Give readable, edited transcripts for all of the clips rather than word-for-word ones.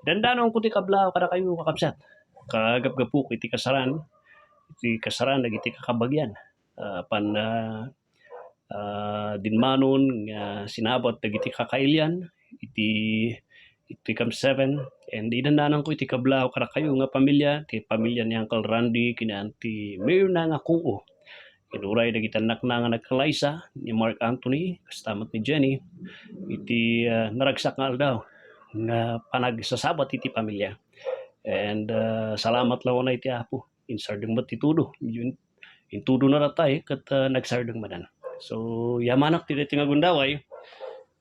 Dandanon ko ti kablaw kada kayo kakabsat. Kagapgapok iti kasaran dagiti kakabagyan. Dinmanon nga sinabot dagiti kakailyan iti Camp 7 and idandanan ko iti kablaw kada kayo nga pamilya ti pamilya ni Uncle Randy kina ti Myrna nga kuo. Inuray dagiti anak na nga nagkalaysa ni Mark Anthony kastamat ni Jenny iti naragsak nga aldaw nga panagsasabat iti pamilya. And salamat lawan na iti Apo. Insardeng mat itudo. Intudo na ratay kat nagsardeng madan. So yamanak ti nga gundaway.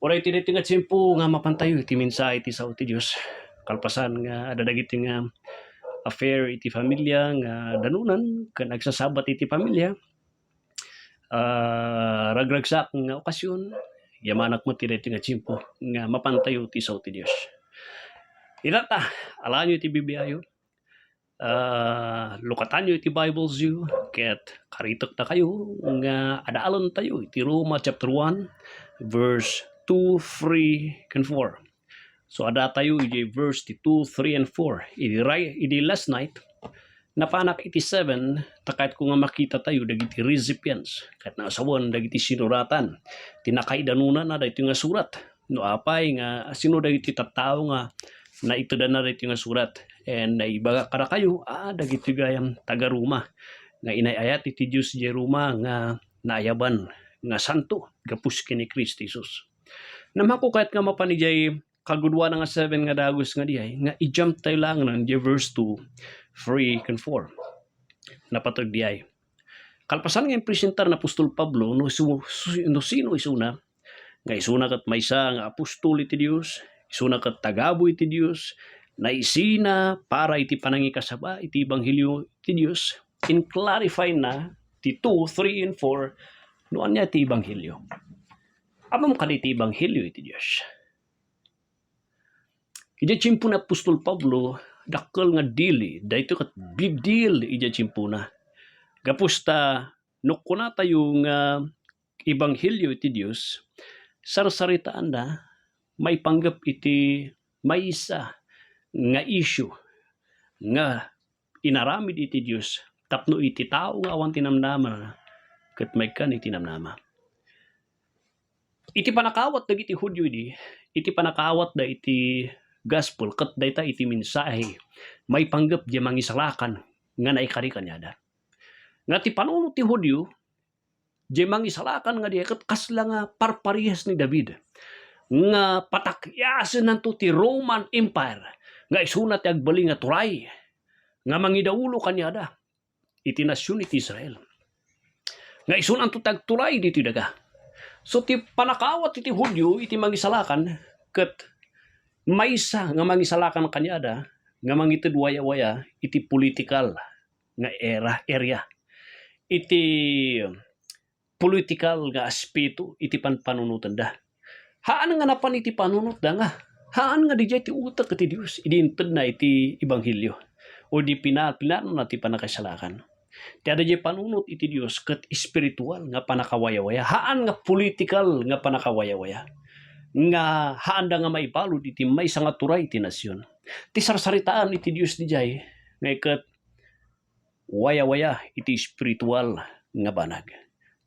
Oray ti nga tsimpo nga mapantayo iti mensahe iti sao ti Dios. Kalpasan nga adadagiti nga affair iti pamilya nga danunan ken nagsasabat iti pamilya. Ragragsak nga okasyon yamanak mo ti nga tsimpo nga mapantayo ti sao ti Dios. Irata, alanyo iti bibiayo. Lukatan nyo iti Bibles yu ket karitok na kayo nga adaalon tayo iti Roma chapter 1 verse 2, 3, and 4. So ada tayo iti verse 2, 3, and 4. Iti last night napanak iti 7 takait ko nga makita tayo dagiti recipients ket naasawan dagiti sinuratan tinakaidanunan na dagiti nga surat no apay nga sino dagiti tattao nga na ito na rin yung surat and naibaga kada kayo dagiti gayam taga Roma nga inayayat iti Diyos di Roma nga naayaban nga santo gapus kini Kristo Jesus. Namako kahit nga mapanijay kagudwa nga 7 nga dagos nga diay nga i-jump tayo lang ng di verse 2, 3, and 4. Napatag diay. Kalpasan nga presentar na Apostol Pablo no sino isuna nga isuna kat maysa nga apostol iti Dios isuna ket tagabu iti Dios na isina para iti panangikasaba iti ebanghelyo iti Dios in clarify na ti 2, 3, and 4 no anya ti ebanghelyo. Amam kaditi ebanghelyo iti Dios. Iti tsimpo na Apostol Pablo dakkel nga dili dayto ket big deal iti tsimpo na. Gapusta no kuna tayo nga ebanghelyo iti Dios sarsaritaan na may panggap iti maysa nga issue nga inaramid iti Dios tapno iti tao nga awan tinamnama ket maykan iti namnama. Iti panakawat dagiti Hudyo iti panakawat da iti gospel ket dayta iti mensahe may panggap di mangisalakan nga naikari kanyada. Nga ti panunot ti Hudyo di mangisalakan nga di ket kasla nga parparehas ni David nga patakyasen nanto ti Roman Empire nga isuna ti agbaling nga turay nga mangidaulo kanyada iti nasyon iti Israel nga isuna nanto ti agturay diti daga. So ti panakawat iti Hudyo iti mangisalakan ket maysa nga mangisalakan kanyada nga mangited waya-waya iti political nga area iti political nga aspeto iti panpanunutan da. Haan nga napan iti panunot da nga. Haan nga dijay ti utak iti Dios. Idinted na iti ebanghelyo. O di pinano na ti panakasalakan. Ti ada dijay panunot iti Dios ket spiritual nga panakawaya-waya. Haan nga political nga panakawaya-waya. Nga haan da nga maibalod iti maysa nga turay iti nasyon. Ti sarsaritaan iti Dios dijay nga ket waya-waya iti spiritual nga banag.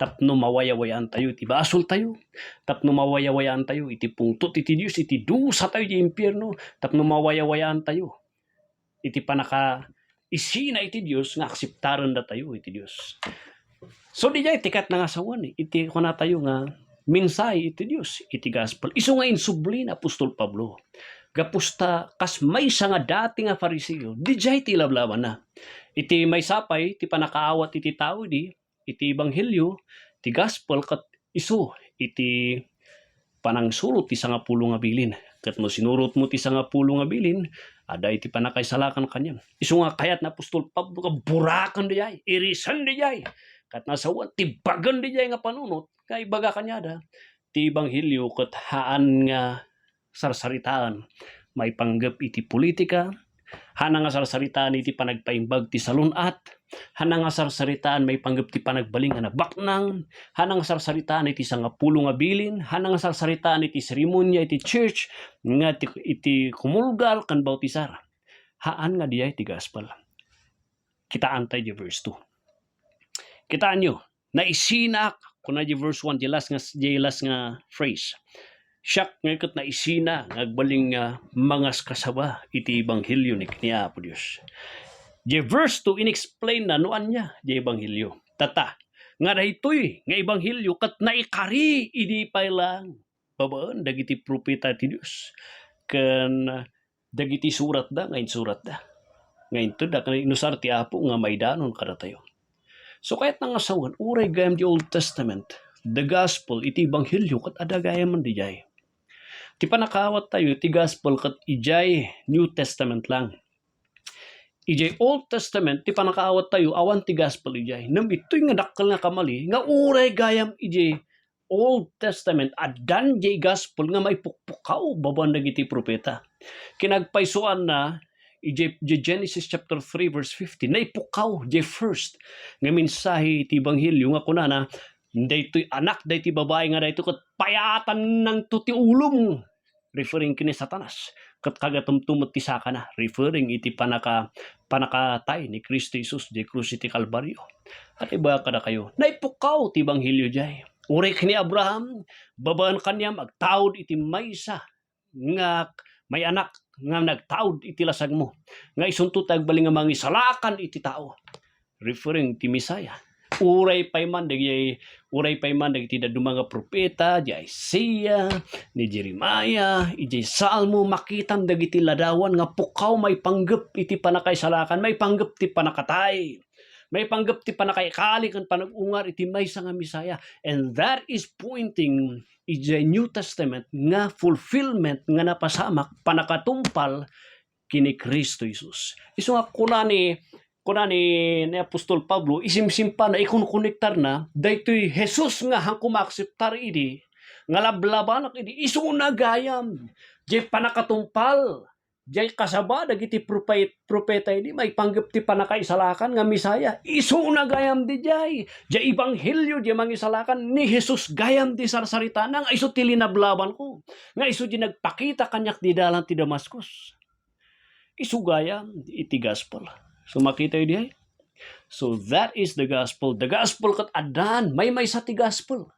Tapno mawaya-wayaan tayo iti basol tayo. Tapno mawaya-wayaan tayo iti pungtot iti Dios iti dusa tayo iti impyerno. Tapno mawaya-wayaan tayo iti panaka isina iti Dios nga akseptaran da tayo iti Dios. So dijay tikat na nga sawan iti kuna tayo nga mensahe iti Dios iti gospel. Isu nga insubli na Apostol Pablo. Gapusta kas maysa nga dati nga Fariseo dijay ti lablawan na. Iti maysapay ti panakaawat iti tao iti ebanghelyo ti gospel ket isu iti panangsurot ti 10 nga bilin ket no sinurot mo ti 10 nga bilin ada iti panakaisalakan kanyam isu nga kayat na Apostol Pablo ka buraken dijay irisan dijay ket nasawan ti bagan dijay nga panunot kay baga kanyada ti ebanghelyo ket haan nga sarsaritaan may panggap iti politika Hana nga sarsaritaan iti panagpaimbag ti salunat. Hana nga sarsaritaan may panggap ti panagbaling nga nabaknang. Hana nga sarsaritaan iti sangapulo nga bilin. Hana nga sarsaritaan iti seremonya iti church nga iti kumulgal kan bautisar. Haan nga diay ti gospel. Kitaan tayo di verse 2. Kitaan nyo, naisinak, kung na di verse 1, di last nga phrase. Siyak nga ikot na isina, ngagbaling mangas kasaba, iti Ebanghelyo ni Apo Diyos. Di verse 2, inexplain na noan niya, di Ebanghelyo. Tata, nga dahitoy, nga Ebanghelyo, kat naikari, idi pa lang. Babaan, dagiti propeta ti Diyos. Kan dagiti surat da, ngayon surat da. Ngayon to, da, kan inusar ti Apo, nga maidanon kada tayo. So kahit nga sawan, uray gayam di Old Testament, the gospel, iti Ebanghelyo, kat adagayam man di jay. Ti panakawat tayo, ti gospel kat ijay New Testament lang. Ijay Old Testament, ti panakawat tayo, awan ti gospel ijay. Nam ito'y nga dakkel nga kamali, nga uray gayam ijay Old Testament, adan jay gospel nga may pukpukaw, baban dagiti propeta. Kinagpaisuan na, ijay Genesis chapter 3 verse 50, naipukaw, jay first, nga mensahe ti Ebanghelyo, nga kunana, daytoy anak, daytoy babae nga daytoy kat payatan ng tuti ulong, referring kini Satanas, kat kagatumtumot ti sakana, referring iti panakatay ni Kristo Jesus di krus iti Kalbaryo. At iba kada kayo, naipukaw ti Ebanghelyo jay. Uray kini Abraham, babaan kanya magtaod iti maysa nga may anak nga nagtaod iti lasag mo. Nga isunto tagbaling nga mangisalakan iti tao. Referring ti Misaya. Uray payman dagiti daduma nga propeta, di Isaiah, ni Jeremiah, iti Salmo, makitam dagiti ladawan nga pukaw may panggep iti panakaisalakan, may panggep ti panakatay, may panggep ti panakaikali kan panagungar iti maysa nga Misaya. And that is pointing iti New Testament nga fulfillment nga napasamak panakatumpal kini Kristo Jesus. Isu nga kuna ni Apostol Pablo, isimsimpa na ikunkonektar na, daytoy Jesus nga hang kumakseptar idi, nga lablabanak idi, isuna gayam, jay panakatumpal, jay kasaba, dagiti propeta idi, may panggap ti panakaisalakan nga Misaya, isuna gayam di jay, jay Ebanghelyo, jay mangisalakan, ni Jesus gayam di sarsarita na, nga iso ti linablaban ko, nga iso di nagpakita kanyak di dalan ti Damascus, iso gayam, iti gospel. So makita yun dihay. So that is the gospel. The gospel kat adan. May sa ti gospel.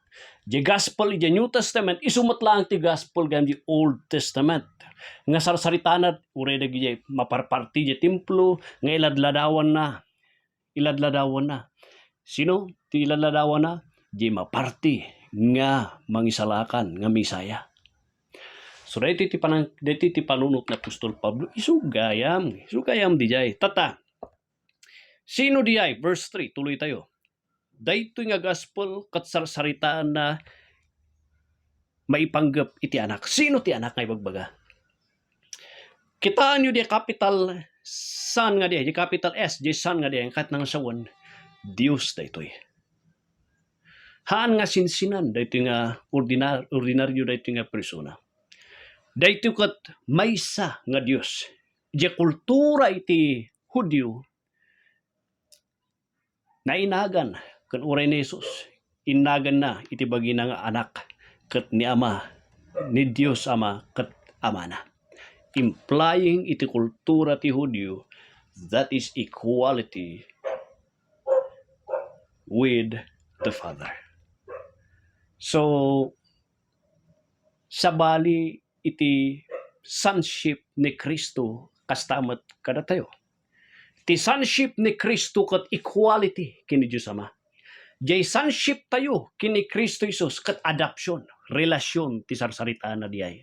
The gospel the New Testament. Isumot lang ti gospel gam the Old Testament. Nga sarsaritanat. Uray na gijay maparparti di templo. Nga iladladawan na. Sino? Ti iladladawan na? Di maparti. Nga mangisalakan. Nga Misaya. So dahiti ti panunot na Apostol Pablo. Isugayam di jay. Tata. Sino diay? Verse 3, tuloy tayo. Daytoy nga gospel kat sarsaritaan na maipanggap iti anak. Sino ti anak nga ibagbaga? Kitaan nyo di capital Son nga di capital S, di Son nga di, kat nang sawan, Diyos daytoy. Haan nga sinsinan, daytoy nga ordinaryo daytoy nga persona. Daytoy kat maysa nga Diyos. Di kultura iti Hudyo, nainagan kan uray ni Jesus, inagan na iti bagina nga anak ket ni Ama, ni Dios Ama ket Ama na. Implying iti kultura ti Hudyo, that is equality with the Father. So sabali iti sonship ni Kristo kastamat kada tayo. Ti sonship ni Kristo kat equality kini Diyos Ama. Jay sonship tayo kini Kristo Jesus kat adoption, relasyon ti sarsaritaan na diay.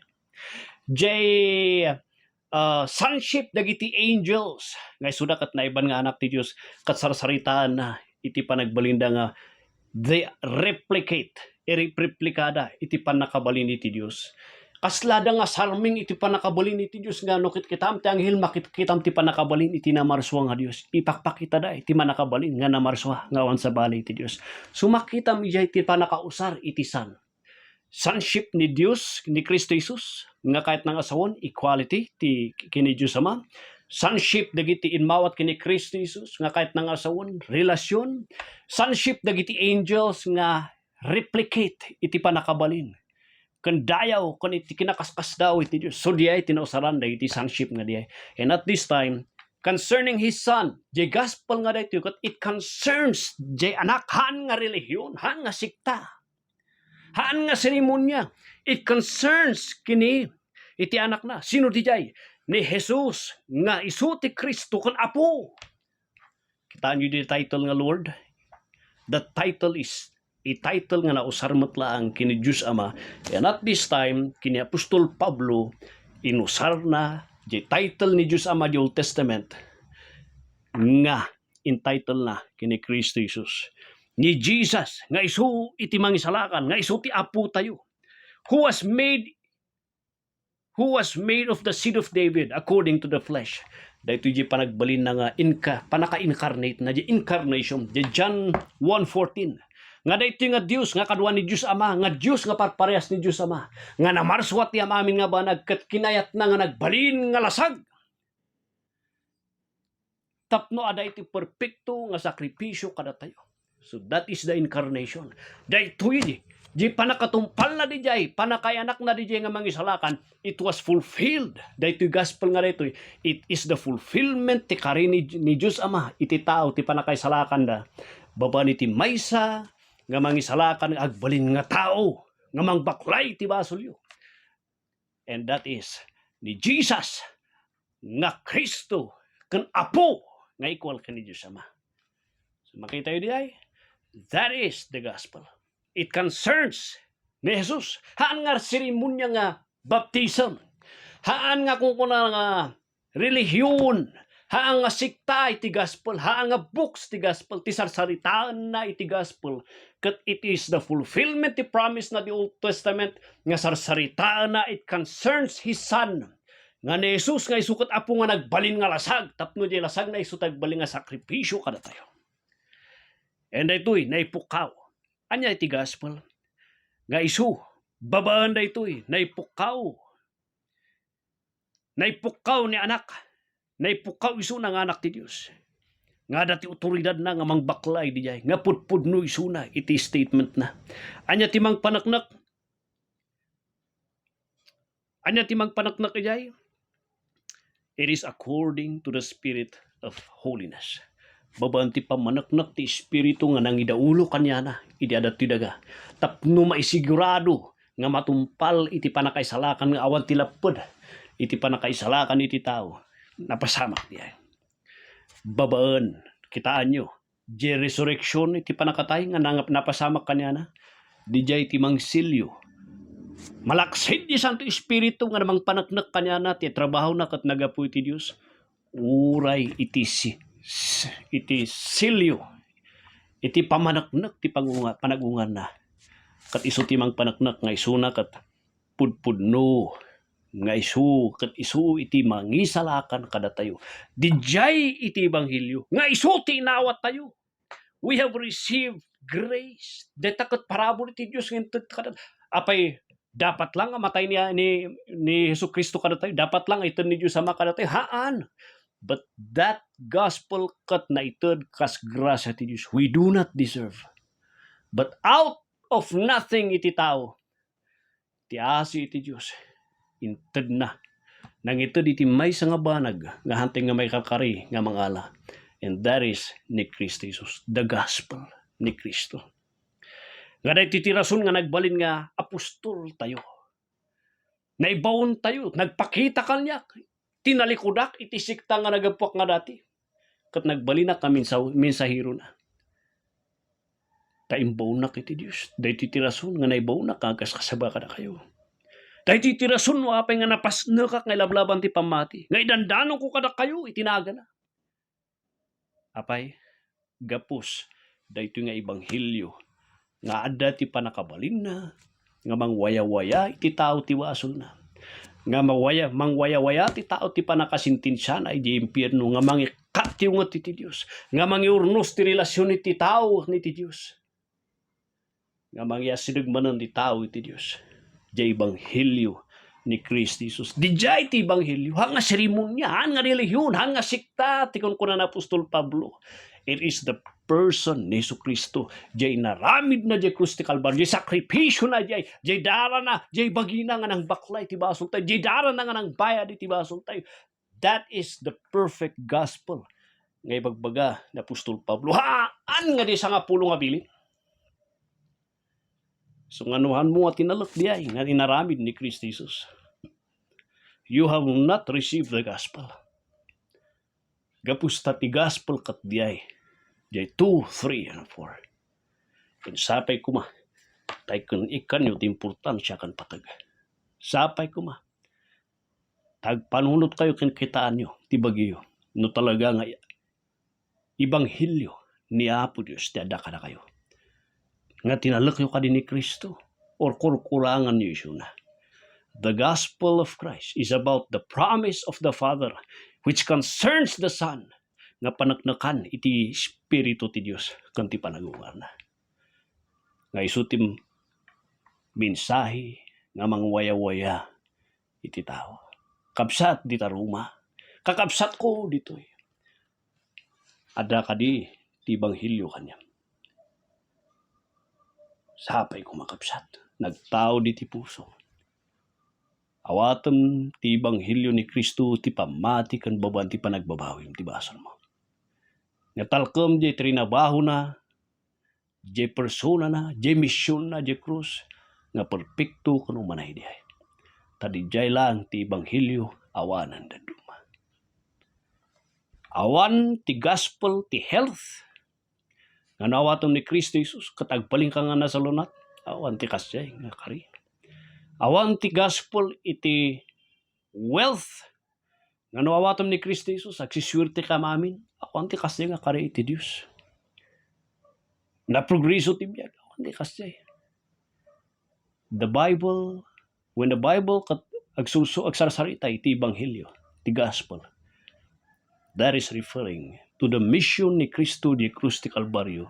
Jay sonship dagiti angels nga suda kat naiban nga anak ti Dios kat sarsaritaan na iti panagbalinda nga they replicate, replikada iti panakabalin iti Dios. Kaslada nga salming iti panakabalin iti Diyos nga no kitam ti anghel makitam ti panakabalin iti namarswa nga Diyos. Ipakpakita da iti manakabalin nga namarswa nga wan sa bali iti Diyos. Sumakitam iti iti panakausar iti Son. Sonship ni Diyos ni Kristo Jesus nga kahit nang asawon equality ti kini Diyos Ama. Sonship dagiti inmawat kini Kristo Jesus nga kahit nangasawon relasyon. Sonship dagiti angels nga replicate iti panakabalin. Kan dayaw kan iti kinakaskas daw iti Dios. So diay tinausaran dagiti sonship nga diay. And at this time concerning his son, di gospel nga dayto kat it concerns di anak haan nga relihiyon, haan nga sikta, haan nga seremonya. It concerns kini iti anak na. Sino di jay? Ni Jesus nga isu ti Kristo kan apo. Kitaan nyo di title nga Lord? The title is a title nga nausarmat laang kini Diyos Ama. And at this time, kini Apostol Pablo, inusar na di title ni Diyos Ama di Old Testament nga entitled na kini Kristo Jesus. Ni Jesus nga isu iti mangisalakan, nga isu ti apo tayo. Who was made of the seed of David according to the flesh. Dahito di panagbalin na nga panaka-incarnate na di incarnation. Di John 1:14. Nga dahito nga Diyos, nga kadwa ni Diyos Ama, nga Diyos nga parparehas ni Diyos Ama. Nga namarswat ti amin nga ba nagkatkinayat na nga nagbalin nga lasag. Tapno ada iti perfecto nga sakripisyo kada tayo. So that is the incarnation. Dahito yun di panakatumpal na di jay, panakayanak na di jay nga mangisalakan, it was fulfilled. Dahito gospel nga dito, it is the fulfillment ti kari ni Diyos Ama, iti tao, ti panakaisalakan da. Baba ni ti maysa, nga mangisalakan, agbalin nga tao, nga mangbaklay ti basolyo. And that is, ni Jesus, nga Kristo, kan apo, nga equal ka ni Diyos Ama. So makita yun di ay, that is the gospel. It concerns ni Jesus. Haan nga seremonya nga baptism. Haan nga kung kuna nga relihiyon. Haan nga sikta iti gospel. Haan nga books ti gospel. Ti sarsaritaan na iti gospel. Kat it is the fulfillment ti promise na di Old Testament nga sarsaritaan na it concerns His Son. Nga ni Jesus nga isukat apo nga nagbalin nga lasag. Tapno di lasag na isutag balin nga sakripisyo kada tayo. And ito'y naipukaw. Anya iti gospel. Nga isu, babaan da ito'y, naipukaw. Naipukaw ni anak. Naipukaw isu ng anak ti Diyos. Nga dati otoridad na nga mangbaklay di jay. Nga pudpudno isu na, iti statement na. Anya ti mang panaknak. Anya ti mang panaknak di jay. It is according to the spirit of holiness. Babaan ti pamanaknak ti espiritu nga nangidaulo kanya na iti adat ti daga. Tapno maisigurado nga matumpal iti panakaisalakan nga awan ti lapod iti panakaisalakan iti tao. Napasamak niya. Babaan, kitaan nyo, di resurrection iti panakatay nga napasamak kanya na. Di jay iti mangsilyo. Malaksid di Santo Espiritu nga namang panaknak kanya na ti trabaho na kat nagapu iti Diyos. Uray iti silyo, iti pamanaknak ti panagungan na. Kat isu ti mang panaknak nga isu na kat pudpudno nga isu kat isu iti mangisalakan kada tayo. Dijay iti ebanghelyo nga isu ti inawat tayo. We have received grace. Deta kat parabol iti Dios ngented kada apay dapat lang matay ni Jesucristo kada tayo. Dapat lang iten ni Dios Ama kada tayo. Haan. But that gospel kat na ited kas grasya ti Diyos. We do not deserve. But out of nothing iti tao, ti asi iti Diyos, inted na. Nang ited iti may nga banag, nga hanting nga may kakari, nga mangala. And that is ni Kristo Jesus. The gospel ni Kristo. Nga dahi titirason nga nagbalin nga apostol tayo. Naibawon tayo, nagpakita kanyak. Tinalikudak iti sikta nga nagapuak nga dati. Kat nagbalina ka minsahiro na. Taimbaw na kiti Diyos. Dahil titirason nga naibaw na kagas kasaba ka na kayo. Dahil titirason mo apay nga napasna ka nga lablaban ti pamati. Nga idandanon ko kada kayo itinaga na. Apay, gapos. Dahil nga ibanghilyo. Nga ada ti panakabalin na. Nga mangwaya-waya iti tao ti wasol na. Nga mangwaya-waya ti tao ti panakasintinsya na iti impyerno nga mangikatiw nga ti Diyos. Nga mangiurnos ti relasyon iti tao ni ti Diyos. Nga mangyasidagmanan ti tao iti Diyos. Di ebanghelyo ni Kristo Jesus. Dijay ti Ebanghelyo, hanga seremonya, hanga relihiyon, hanga sikta, tikon ko na Apostol Pablo. It is the person ni Jesu Kristo. Jay naramid na jay krus ti Kalbaryo, jay sakripisyo na jay dara na, jay bagina nga ng baklay ti basol tayo, jay dara na nga ng bayad ti basol tayo. That is the perfect gospel. Ngay bagbaga na Apostol Pablo, haan nga di sa nga pulo nga bilin. So nganuhan mo at tinalak diay nga inaramid ni Kristo Jesus. You have not received the gospel. Gapusta ti gospel kat diay. Diay 2, 3, and 4. Sapay kuma. Tay kun ikan yung importansya kan patag. Sapay kuma. Tagpanunot kayo kin kitaan nyo. Tibagyo. No talaga nga Ebanghelyo ni Apo Diyos. Tiada ka na kayo. Nga tinalak yung ka din ni Kristo or kurkurangan niyo siya na. The gospel of Christ is about the promise of the Father which concerns the Son nga panaknakan iti Espiritu ti Diyos kanti panagungar na. Nga isutim mensahe nga mangwaya-waya iti tao. Kapsat di taruma. Kakapsat ko dito. Ada kadi ti Ebanghelyo kanya. Sapay ko makapsat. Nagtao di ti puso. Awatem ti Ebanghelyo ni Kristo ti pamati kan baban ti panagbabawim ti basol mo. Natalkem di trinabaho na, di persona na, di misyon na, di krus, nga perpekto kan umanay di ay. Tadijay lang ti Ebanghelyo awanan da duma. Awan ti gospel ti health. Nga nawatom ni Kristo Jesus, katagpaling ka nga nasa lunat, awan ti kasyay, nga kari. Awan ti gospel iti wealth. Nga nawatom ni Kristo Jesus, agsiswerte ka mamin, awan ti kasyay, nga kari iti Diyos. Naprogreso ti biyag, awan ti kasyay. The Bible, when the Bible agsarsarita iti Ebanghelyo, ti gospel, that is referring to the mission ni Kristo di krus ti Kalbaryo.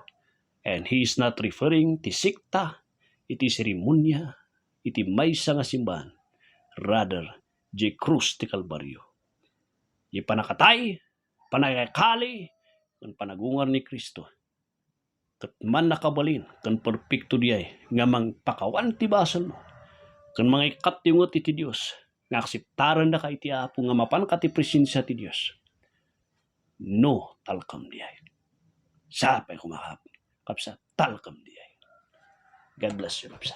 And he is not referring ti sikta, iti seremonya, iti maysa nga simbahan. Rather, di krus ti Kalbaryo. Di panakatay, panakakali, kan panagungar ni Kristo. Kat man nakabalin, kan perpekto diay, nga mangpakawan ti basal mo. Kan mga ikat tingot iti Diyos, nga akseptaran na ka iti Apo, nga mapan ka ti presensya ti Diyos. No, talkam diay. Sapay kumakap. Kapsa, talkam diay. God bless you, kapsa.